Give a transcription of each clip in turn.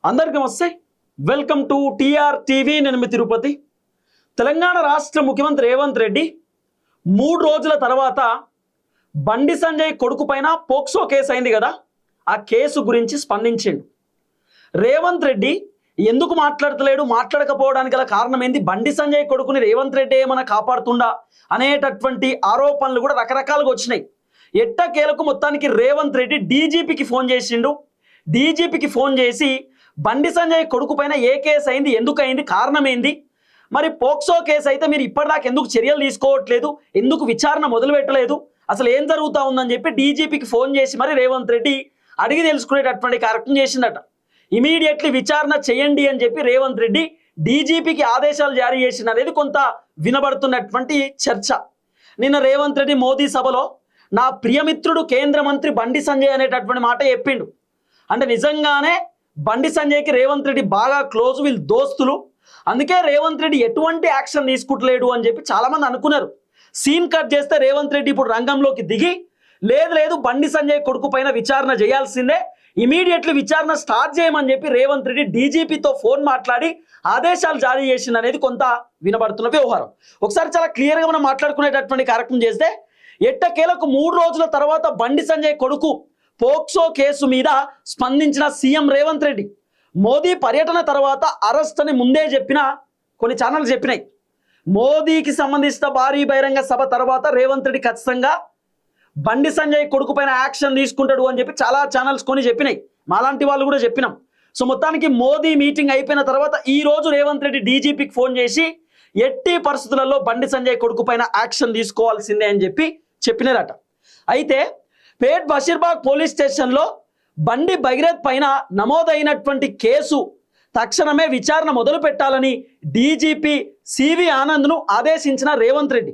అందరికీ నమస్తే. Welcome to TR TV. నేను మీ తిరుపతి. తెలంగాణ రాష్ట్ర ముఖ్యమంత్రి రేవంత్ రెడ్డి 3 రోజుల తర్వాత బండి సంజయ్ కొడుకు పైన పోక్సో కేసు అయింది కదా, ఆ కేసు గురించి స్పందించిండు. రేవంత్ రెడ్డి ఎందుకు మాట్లాడతలేడు, మాట్లాడకపోవడానికి గల కారణం ఏంది, బండి సంజయ్ కొడుకుని రేవంత్ రెడ్డి ఏమైనా కాపాడుతుండా అనేటటువంటి ఆరోపణలు కూడా రకరకాలుగా వచ్చినాయి. ఎట్టకేలకు మొత్తానికి రేవంత్ రెడ్డి డీజీపీకి ఫోన్ చేసిండు. డీజీపీకి ఫోన్ చేసి బండి సంజయ్ కొడుకు పైన ఏ కేసు అయింది, ఎందుకు అయింది, కారణం ఏంది, మరి పోక్సో కేసు అయితే మీరు ఇప్పటిదాకా ఎందుకు చర్యలు తీసుకోవట్లేదు, ఎందుకు విచారణ మొదలు పెట్టలేదు, అసలు ఏం జరుగుతూ ఉందని చెప్పి డీజీపీకి ఫోన్ చేసి మరి రేవంత్ రెడ్డి అడిగి తెలుసుకునేటటువంటి కార్యక్రమం చేసిందట. ఇమీడియట్లీ విచారణ చేయండి అని చెప్పి రేవంత్ రెడ్డి డీజీపీకి ఆదేశాలు జారీ చేసిన అనేది కొంత వినబడుతున్నటువంటి చర్చ. నిన్న రేవంత్ రెడ్డి మోదీ సభలో నా ప్రియమిత్రుడు కేంద్ర మంత్రి బండి సంజయ్ అనేటటువంటి మాట చెప్పిండు. అంటే నిజంగానే బండి సంజయ్కి రేవంత్ రెడ్డి బాగా క్లోజ్, వీళ్ళు దోస్తులు. అందుకే రేవంత్ రెడ్డి ఎటువంటి యాక్షన్ తీసుకుంటలేడు అని చెప్పి చాలామంది అనుకున్నారు. సీన్ కట్ చేస్తే రేవంత్ రెడ్డి ఇప్పుడు రంగంలోకి దిగి లేదు బండి సంజయ్ కొడుకు పైన విచారణ చేయాల్సిందే, ఇమీడియట్లీ విచారణ స్టార్ట్ చేయమని చెప్పి రేవంత్ రెడ్డి డీజీపీతో ఫోన్ మాట్లాడి ఆదేశాలు జారీ చేసింది అనేది కొంత వినబడుతున్న వ్యవహారం. ఒకసారి చాలా క్లియర్గా మనం మాట్లాడుకునేటటువంటి కార్యక్రమం చేస్తే, ఎట్టకేలకు 3 రోజుల తర్వాత బండి సంజయ్ కొడుకు పోక్సో కేసు మీద స్పందించిన సీఎం రేవంత్ రెడ్డి మోదీ పర్యటన తర్వాత అరెస్ట్ అని ముందే చెప్పిన కొన్ని ఛానల్స్ చెప్పినాయి. మోదీకి సంబంధించిన భారీ బహిరంగ సభ తర్వాత రేవంత్ రెడ్డి ఖచ్చితంగా బండి సంజయ్ కొడుకు పైన యాక్షన్ తీసుకుంటాడు అని చెప్పి చాలా ఛానల్స్ కొన్ని చెప్పినాయి. మాలాంటి వాళ్ళు కూడా చెప్పినాం. సో మొత్తానికి మోదీ మీటింగ్ అయిపోయిన తర్వాత ఈ రోజు రేవంత్ రెడ్డి డీజీపీకి ఫోన్ చేసి ఎట్టి పరిస్థితులలో బండి సంజయ్ కొడుకు పైన యాక్షన్ తీసుకోవాల్సిందే అని చెప్పి చెప్పినారట. అయితే పేట్ బషీర్బాగ్ పోలీస్ స్టేషన్లో బండి భగీరథ్ పైన నమోదైనటువంటి కేసు తక్షణమే విచారణ మొదలు పెట్టాలని డీజీపీ సివి ఆనంద్ను ఆదేశించిన రేవంత్ రెడ్డి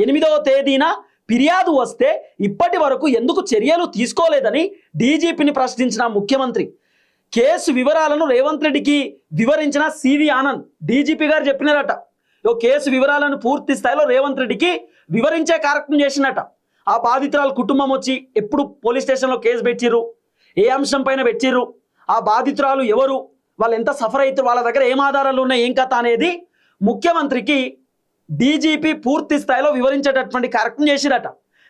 8వ తేదీన ఫిర్యాదు వస్తే ఇప్పటి వరకు ఎందుకు చర్యలు తీసుకోలేదని డీజీపీని ప్రశ్నించిన ముఖ్యమంత్రి కేసు వివరాలను రేవంత్ రెడ్డికి వివరించిన సివి ఆనంద్ డీజీపీ గారు చెప్పినారట. కేసు వివరాలను పూర్తి స్థాయిలో రేవంత్ రెడ్డికి వివరించే కార్యక్రమం చేసినట. ఆ బాధితురాల కుటుంబం వచ్చి ఎప్పుడు పోలీస్ స్టేషన్లో కేసు పెట్టిర్రు, ఏ అంశం పైన పెట్టిర్రు, ఆ బాధితురాలు ఎవరు, వాళ్ళు ఎంత సఫర్ అవుతారు, వాళ్ళ దగ్గర ఏం ఆధారాలు ఉన్నాయి, ఏం కథ అనేది ముఖ్యమంత్రికి డీజీపీ పూర్తి స్థాయిలో వివరించేటటువంటి కార్యక్రమం చేసిరట.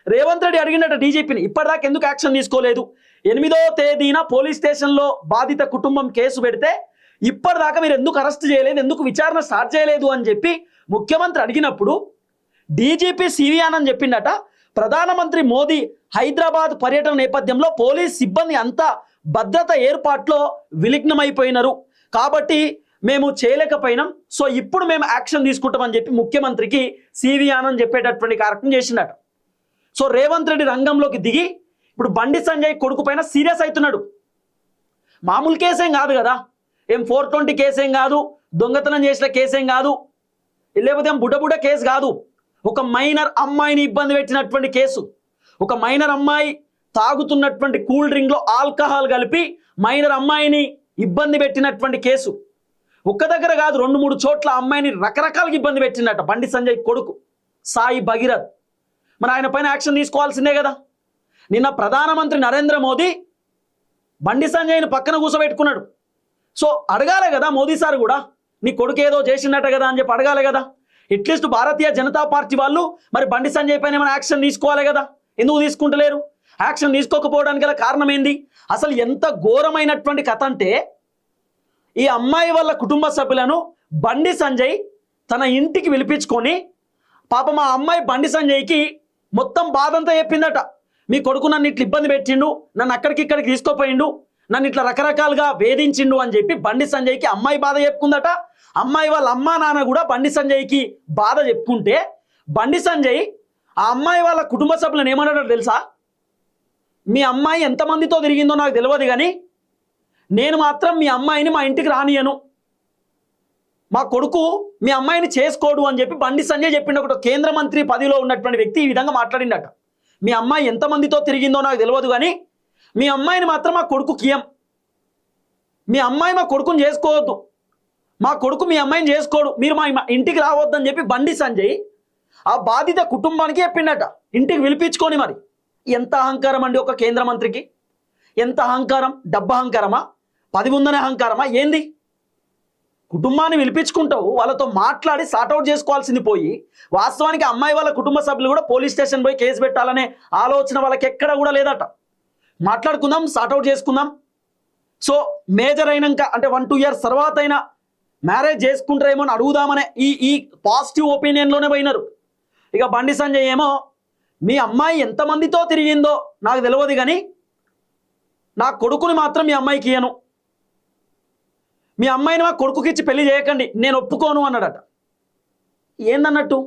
రేవంత్ రెడ్డి అడిగినట్టు డీజీపీని ఇప్పటిదాకా ఎందుకు యాక్షన్ తీసుకోలేదు, 8వ తేదీన పోలీస్ స్టేషన్లో బాధిత కుటుంబం కేసు పెడితే ఇప్పటిదాకా మీరు ఎందుకు అరెస్ట్ చేయలేదు, ఎందుకు విచారణ స్టార్ట్ చేయలేదు అని చెప్పి ముఖ్యమంత్రి అడిగినప్పుడు డీజీపీ సివి ఆనంద్ చెప్పిండట, ప్రధానమంత్రి మోదీ హైదరాబాద్ పర్యటన నేపథ్యంలో పోలీస్ సిబ్బంది అంతా భద్రత ఏర్పాట్లో విలిగ్నమైపోయినారు కాబట్టి మేము చేయలేకపోయినాం, సో ఇప్పుడు మేము యాక్షన్ తీసుకుంటామని చెప్పి ముఖ్యమంత్రికి సివి ఆనంద్ చెప్పేటటువంటి కార్యక్రమం చేసినట. సో రేవంత్ రెడ్డి రంగంలోకి దిగి ఇప్పుడు బండి సంజయ్ కొడుకు పైన సీరియస్ అవుతున్నాడు. మామూలు కేసేం కాదు కదా, ఏం 420 కేసేం కాదు, దొంగతనం చేసిన కేసేం కాదు, లేకపోతే ఏం బుడ్డ కేసు కాదు. ఒక మైనర్ అమ్మాయిని ఇబ్బంది పెట్టినటువంటి కేసు. ఒక మైనర్ అమ్మాయి తాగుతున్నటువంటి కూల్ డ్రింక్లో ఆల్కహాల్ కలిపి మైనర్ అమ్మాయిని ఇబ్బంది పెట్టినటువంటి కేసు. ఒక్క దగ్గర కాదు, 2-3 చోట్ల అమ్మాయిని రకరకాలుగా ఇబ్బంది పెట్టినట్ట బండి సంజయ్ కొడుకు సాయి భగీరథ్. మరి ఆయన పైన యాక్షన్ తీసుకోవాల్సిందే కదా. నిన్న ప్రధానమంత్రి నరేంద్ర మోదీ బండి సంజయ్ని పక్కన కూర్చోబెట్టుకున్నాడు. సో అడగాలే కదా మోదీ సార్ కూడా, నీ కొడుకు ఏదో చేసినట్ట కదా అని చెప్పి అడగాలి కదా. అట్లీస్ట్ భారతీయ జనతా పార్టీ వాళ్ళు మరి బండి సంజయ్ పైన ఏమైనా యాక్షన్ తీసుకోవాలి కదా, ఎందుకు తీసుకుంటలేరు? యాక్షన్ తీసుకోకపోవడానికి గల కారణం ఏంది? అసలు ఎంత ఘోరమైనటువంటి కథ అంటే, ఈ అమ్మాయి వాళ్ళ కుటుంబ సభ్యులను బండి సంజయ్ తన ఇంటికి పిలిపించుకొని పాపం ఆ అమ్మాయి బండి సంజయ్కి మొత్తం బాధంతా చెప్పిందట. మీ కొడుకు నన్ను ఇట్లా ఇబ్బంది పెట్టిండు, నన్ను అక్కడికి ఇక్కడికి తీసుకోపోయిండు, నన్ను ఇట్లా రకరకాలుగా వేధించిండు అని చెప్పి బండి సంజయ్కి అమ్మాయి బాధ చెప్పుకుందట. అమ్మాయి వాళ్ళ అమ్మా నాన్న కూడా బండి సంజయ్కి బాధ చెప్పుకుంటే బండి సంజయ్ ఆ అమ్మాయి వాళ్ళ కుటుంబ సభ్యులను ఏమన్నాడో తెలుసా? మీ అమ్మాయి ఎంతమందితో తిరిగిందో నాకు తెలియదు కానీ నేను మాత్రం మీ అమ్మాయిని మా ఇంటికి రానియను, మా కొడుకు మీ అమ్మాయిని చేసుకోడు అని చెప్పి బండి సంజయ్ చెప్పిండు. ఒకటి కేంద్ర మంత్రి పదవిలో ఉన్నటువంటి వ్యక్తి ఈ విధంగా మాట్లాడిండట. మీ అమ్మాయి ఎంతమందితో తిరిగిందో నాకు తెలియదు కానీ మీ అమ్మాయిని మాత్రం మా కొడుకుకి ఇయ్యం, మీ అమ్మాయి మా కొడుకుని చేసుకోవద్దు, మా కొడుకు మీ అమ్మాయిని చేసుకోడు, మీరు మా ఇంటికి రావద్దని చెప్పి బండి సంజయ్ ఆ బాధిత కుటుంబానికి చెప్పిండట, ఇంటికి పిలిపించుకొని. మరి ఎంత అహంకారం అండి ఒక కేంద్ర మంత్రికి, ఎంత అహంకారం, డబ్బు అహంకారమా? 10 ఉందనే అహంకారమా ఏంది? కుటుంబాన్ని పిలిపించుకుంటావు, వాళ్ళతో మాట్లాడి సార్ట్అవుట్ చేసుకోవాల్సింది పోయి, వాస్తవానికి అమ్మాయి వాళ్ళ కుటుంబ సభ్యులు కూడా పోలీస్ స్టేషన్ పోయి కేసు పెట్టాలనే ఆలోచన వాళ్ళకి ఎక్కడ కూడా లేదట. మాట్లాడుకుందాం, సార్ట్అవుట్ చేసుకుందాం. సో మేజర్ అయినాక అంటే 1-2 ఇయర్స్ తర్వాత అయినా మ్యారేజ్ చేసుకుంటారేమో అని అడుగుదామనే ఈ పాజిటివ్ ఒపీనియన్లోనే పోయినారు. ఇక బండి సంజయ్ ఏమో మీ అమ్మాయి ఎంతమందితో తిరిగిందో నాకు తెలియదు, కానీ నా కొడుకుని మాత్రం మీ అమ్మాయికి ఇయ్యను, మీ అమ్మాయిని మా కొడుకుకి ఇచ్చి పెళ్లి చేయకండి, నేను ఒప్పుకోను అన్నాడట. ఏందన్నట్టు?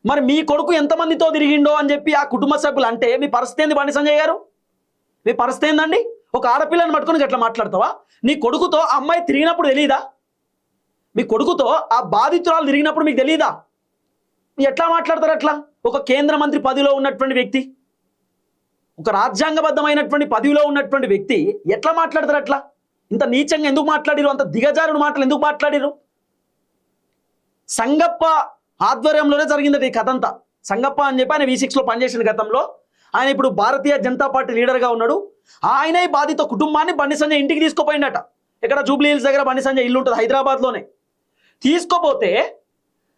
మరి మీ కొడుకు ఎంతమందితో తిరిగిండో అని చెప్పి ఆ కుటుంబ సభ్యులు అంటే మీ పరిస్థితి ఏంది బండి సంజయ్ గారు? మీ పరిస్థితి ఏందండి? ఒక ఆడపిల్లని పట్టుకొని గట్లా మాట్లాడతావా? నీ కొడుకుతో ఆ అమ్మాయి తిరిగినప్పుడు తెలియదా? మీ కొడుకుతో ఆ బాధితురాలు తిరిగినప్పుడు మీకు తెలియదా? ఎట్లా మాట్లాడతారు అట్లా? ఒక కేంద్ర మంత్రి పదవిలో ఉన్నటువంటి వ్యక్తి, ఒక రాజ్యాంగబద్ధమైనటువంటి పదవిలో ఉన్నటువంటి వ్యక్తి ఎట్లా మాట్లాడతారు అట్లా? ఇంత నీచంగా ఎందుకు మాట్లాడిరు? అంత దిగజారుడు మాటలు ఎందుకు మాట్లాడిరు? సంగప్ప ఆధ్వర్యంలోనే జరిగింది ఈ కథ అంతా. సంగప్ప అని చెప్పి ఆయన V6లో పనిచేసిన గతంలో, ఆయన ఇప్పుడు భారతీయ జనతా పార్టీ లీడర్గా ఉన్నాడు. ఆయన ఈ బాధిత కుటుంబాన్ని బండి సంజయ్ ఇంటికి తీసుకుపోయిందట. ఇక్కడ జూబ్లీ హిల్స్ దగ్గర బండి సంజయ్ ఇల్లు ఉంటుంది హైదరాబాద్లోనే. తీసుకోపోతే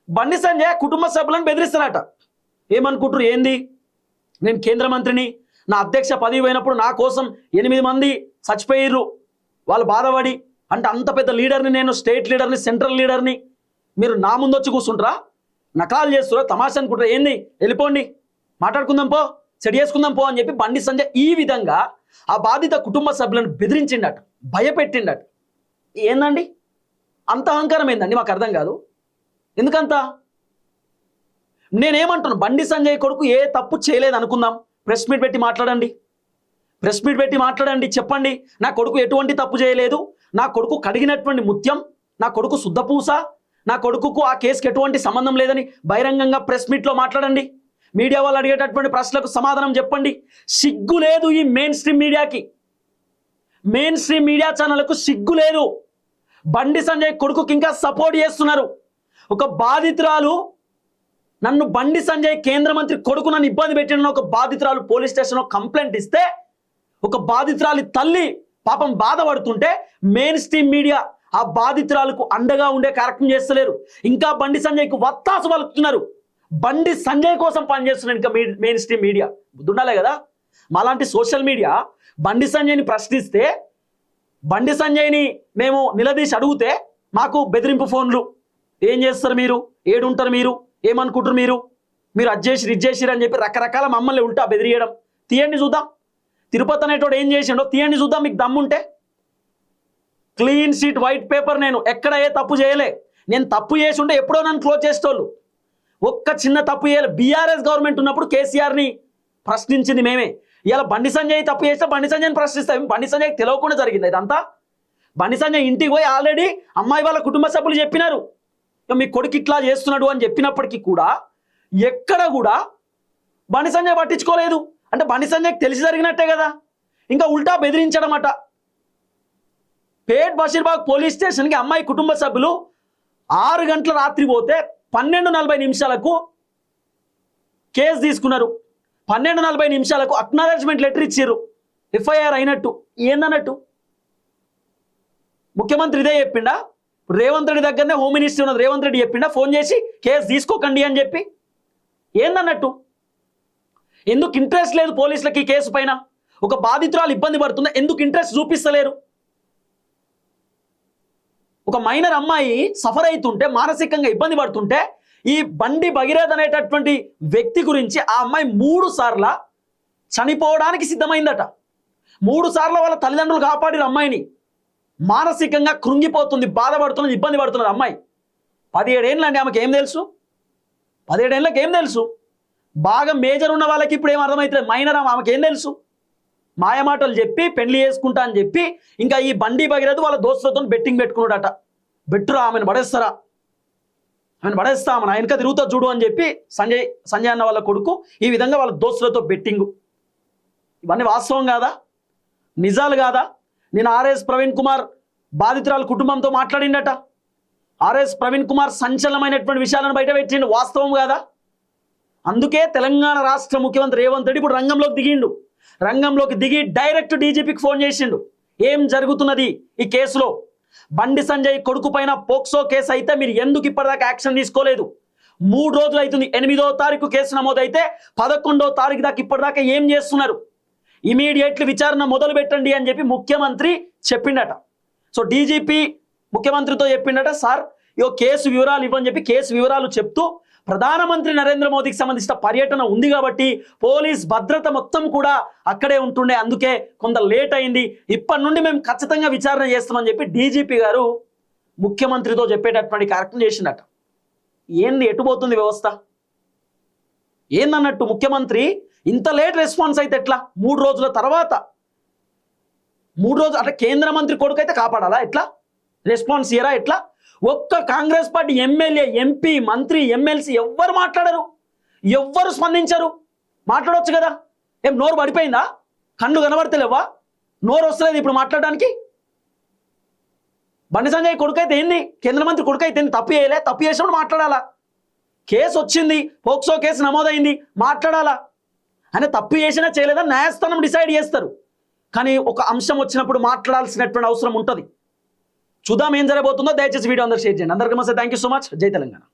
బండి సంజయ్ కుటుంబ సభ్యులను బెదిరిస్తారట. ఏమనుకుంటారు? ఏంది, నేను కేంద్ర మంత్రిని, నా అధ్యక్ష పదవి పోయినప్పుడు నా కోసం 8 మంది చచ్చిపోయిర్రు, వాళ్ళు బాధపడి, అంటే అంత పెద్ద లీడర్ని నేను, స్టేట్ లీడర్ని, సెంట్రల్ లీడర్ని, మీరు నా ముందు వచ్చి కూర్చుంటారా? నకలాలు చేస్తారా? తమాషా అనుకుంటారా? ఏంది, వెళ్ళిపోండి, మాట్లాడుకుందాం పో, సెట్ చేసుకుందాం పో అని చెప్పి బండి సంజయ్ ఈ విధంగా ఆ బాధిత కుటుంబ సభ్యులను బెదిరించిండట, భయపెట్టిండట. ఏందండి అంత అహంకారం? ఏందండి మాకు అర్థం కాదు. ఎందుకంత? నేనేమంటున్నాను, బండి సంజయ్ కొడుకు ఏ తప్పు చేయలేదు అనుకుందాం, ప్రెస్ మీట్ పెట్టి మాట్లాడండి, ప్రెస్ మీట్ పెట్టి మాట్లాడండి, చెప్పండి నా కొడుకు ఎటువంటి తప్పు చేయలేదు, నా కొడుకు కడిగినటువంటి ముత్యం, నా కొడుకు శుద్ధపూస, నా కొడుకుకు ఆ కేసుకి ఎటువంటి సంబంధం లేదని బహిరంగంగా ప్రెస్ మీట్లో మాట్లాడండి. మీడియా వాళ్ళు అడిగేటటువంటి ప్రశ్నలకు సమాధానం చెప్పండి. సిగ్గు లేదు ఈ మెయిన్ స్ట్రీమ్ మీడియాకి, మెయిన్ స్ట్రీమ్ మీడియా ఛానళ్లకు సిగ్గు లేదు. బండి సంజయ్ కొడుకుకి ఇంకా సపోర్ట్ చేస్తున్నారు. ఒక బాధితురాలు నన్ను, బండి సంజయ్ కేంద్ర మంత్రి కొడుకు నన్ను ఇబ్బంది పెట్టిన ఒక బాధితురాలు పోలీస్ స్టేషన్లో కంప్లైంట్ ఇస్తే, ఒక బాధితురాలి తల్లి పాపం బాధపడుతుంటే మెయిన్ స్ట్రీమ్ మీడియా ఆ బాధితురాలకు అండగా ఉండే కార్యక్రమం చేస్తలేరు. ఇంకా బండి సంజయ్కు వత్తాసు పలుకుతున్నారు. బండి సంజయ్ కోసం పనిచేస్తున్నారు ఇంకా మెయిన్ స్ట్రీమ్ మీడియా. బుద్ధుండాలే కదా. మాలాంటి సోషల్ మీడియా బండి సంజయ్ని ప్రశ్నిస్తే, బండి సంజయ్ని మేము నిలదీసి అడిగితే మాకు బెదిరింపు ఫోన్లు, ఏం చేస్తారు మీరు, ఏడుంటారు మీరు, ఏమనుకుంటారు మీరు, మీరు అజ్జేసిరు ఇజ్జేసిరు అని చెప్పి రకరకాల మమ్మల్ని ఉల్టా బెదిరియడం. తీయండి చూద్దాం. తిరుపతి అనేటోడు ఏం చేసిండో తీయండి చూద్దాం, మీకు దమ్ముంటే. క్లీన్ షీట్, వైట్ పేపర్, నేను ఎక్కడ ఏ తప్పు చేయలే. నేను తప్పు చేసి ఉంటే ఎప్పుడో నన్ను క్లోజ్ చేసేటోళ్ళు. ఒక్క చిన్న తప్పు చేయలే. బీఆర్ఎస్ గవర్నమెంట్ ఉన్నప్పుడు కేసీఆర్ని ప్రశ్నించింది మేమే. ఇలా బండి సంజయ్ తప్పు చేస్తే బండి సంజయ్ని ప్రశ్నిస్తాం. బండి సంజయ్ తెలియకుండా జరిగింది ఇదంతా. బండి సంజయ్ ఇంటికి పోయి ఆల్రెడీ అమ్మాయి వాళ్ళ కుటుంబ సభ్యులు చెప్పినారు, మీ కొడుకు ఇట్లా చేస్తున్నాడు అని చెప్పినప్పటికీ కూడా ఎక్కడ కూడా బండి సంజయ్ పట్టించుకోలేదు. అంటే బండి సంజయ్కి తెలిసి జరిగినట్టే కదా. ఇంకా ఉల్టా బెదిరించడం అట. పేట్ బషీర్బాగ్ పోలీస్ స్టేషన్కి అమ్మాయి కుటుంబ సభ్యులు 6 గంటల రాత్రి పోతే 12:40 కేసు తీసుకున్నారు. 12:40 అక్నాలెడ్జ్మెంట్ లెటర్ ఇచ్చారు, ఎఫ్ఐఆర్ అయినట్టు. ఏందన్నట్టు? ముఖ్యమంత్రి ఇదే చెప్పిండా? రేవంత్ రెడ్డి దగ్గరనే హోమ్ మినిస్టర్ ఉన్నది, రేవంత్ రెడ్డి చెప్పిండా ఫోన్ చేసి కేసు తీసుకోకండి అని చెప్పి? ఏందన్నట్టు? ఎందుకు ఇంట్రెస్ట్ లేదు పోలీసులకి ఈ కేసు పైన? ఒక బాధితురాలు ఇబ్బంది పడుతుందా, ఎందుకు ఇంట్రెస్ట్ చూపిస్తలేరు? ఒక మైనర్ అమ్మాయి సఫర్ అవుతుంటే, మానసికంగా ఇబ్బంది పడుతుంటే, ఈ బండి భగీరథ్ అనేటటువంటి వ్యక్తి గురించి ఆ అమ్మాయి 3 సార్లు చనిపోవడానికి సిద్ధమైందట. 3 సార్లు వాళ్ళ తల్లిదండ్రులు కాపాడిన అమ్మాయిని. మానసికంగా కృంగిపోతుంది, బాధపడుతున్నది, ఇబ్బంది పడుతున్నది అమ్మాయి. 17 ఏళ్ళు అండి ఆమెకి. ఏం తెలుసు? 17 ఏళ్ళకి ఏం తెలుసు? బాగా మేజర్ ఉన్న వాళ్ళకి ఇప్పుడు ఏం అర్థమవుతుంది? మైనర్ ఆమెకి ఏం తెలుసు? మాయమాటలు చెప్పి పెళ్లి చేసుకుంటా అని చెప్పి ఇంకా ఈ బండి భగీరథ్ వాళ్ళ దోస్తులతో బెట్టింగ్ పెట్టుకున్నాడట. బెట్టురా, ఆమెను పడేస్తారా, ఆమెను పడేస్తా, ఆమెను ఆయనక తిరుగుతా చూడు అని చెప్పి సంజయ్ అన్న వాళ్ళ కొడుకు ఈ విధంగా వాళ్ళ దోస్తులతో బెట్టింగు. ఇవన్నీ వాస్తవం కాదా? నిజాలు కాదా? నేను ఆర్ఎస్ ప్రవీణ్ కుమార్ బాధితురాల కుటుంబంతో మాట్లాడిండట. ఆర్ఎస్ ప్రవీణ్ కుమార్ సంచలనమైనటువంటి విషయాలను బయట పెట్టిండు. వాస్తవం కాదా? అందుకే తెలంగాణ రాష్ట్ర ముఖ్యమంత్రి రేవంత్ రెడ్డి ఇప్పుడు రంగంలోకి దిగి డైరెక్ట్ డీజీపీకి ఫోన్ చేసిండు. ఏం జరుగుతున్నది ఈ కేసులో? బండి సంజయ్ కొడుకు పైన పోక్సో కేసు అయితే మీరు ఎందుకు ఇప్పటిదాకా యాక్షన్ తీసుకోలేదు? 3 రోజులు అవుతుంది. 8వ తారీఖు కేసు నమోదైతే 11వ తారీఖు దాకా ఇప్పటిదాకా ఏం చేస్తున్నారు? ఇమీడియట్లీ విచారణ మొదలు పెట్టండి అని చెప్పి ముఖ్యమంత్రి చెప్పిండట. సో డీజీపీ ముఖ్యమంత్రితో చెప్పిండట, సార్ ఇగో కేసు వివరాలు ఇవ్వని చెప్పి కేసు వివరాలు చెప్తూ ప్రధానమంత్రి నరేంద్ర మోదీకి సంబంధించిన పర్యటన ఉంది కాబట్టి పోలీస్ భద్రత మొత్తం కూడా అక్కడే ఉంటుండే, అందుకే కొంత లేట్ అయింది, ఇప్పటి నుండి మేము ఖచ్చితంగా విచారణ చేస్తామని చెప్పి డీజీపీ గారు ముఖ్యమంత్రితో చెప్పేటటువంటి కార్యక్రమం చేసిండట. ఏంది ఎటుపోతుంది వ్యవస్థ? ఏందన్నట్టు ముఖ్యమంత్రి ఇంత లేట్ రెస్పాన్స్ అయితే ఎట్లా? 3 రోజుల తర్వాత 3 రోజులు అంటే కేంద్ర మంత్రి కొడుకు అయితే కాపాడాలా? ఎట్లా రెస్పాన్స్ ఇయరా? ఎట్లా? ఒక్క కాంగ్రెస్ పార్టీ ఎమ్మెల్యే, ఎంపీ, మంత్రి, ఎమ్మెల్సీ ఎవ్వరు మాట్లాడరు, ఎవ్వరు స్పందించరు. మాట్లాడవచ్చు కదా, ఏం నోరు పడిపోయిందా? కళ్ళు కనబడతలేవా? నోరు వస్తలేదు ఇప్పుడు మాట్లాడడానికి? బండి సంజయ్ కొడుకు అయితే ఏంది, కేంద్ర మంత్రి కొడుకు అయితే ఏంది? తప్పు చేయలే, తప్పు చేసినప్పుడు మాట్లాడాలా? కేసు వచ్చింది, పోక్సో కేసు నమోదైంది, మాట్లాడాలా? అని తప్పు చేసినా చేయలేదా న్యాయస్థానం డిసైడ్ చేస్తారు. కానీ ఒక అంశం వచ్చినప్పుడు మాట్లాడాల్సినటువంటి అవసరం ఉంటుంది. చూద్దాం ఏం జరగబోతుందో. దయచేసి వీడియో అందరూ షేర్ చేయండి. అందరికీ నమస్తే, థ్యాంక్ యూ సో మచ్. జై తెలంగాణ.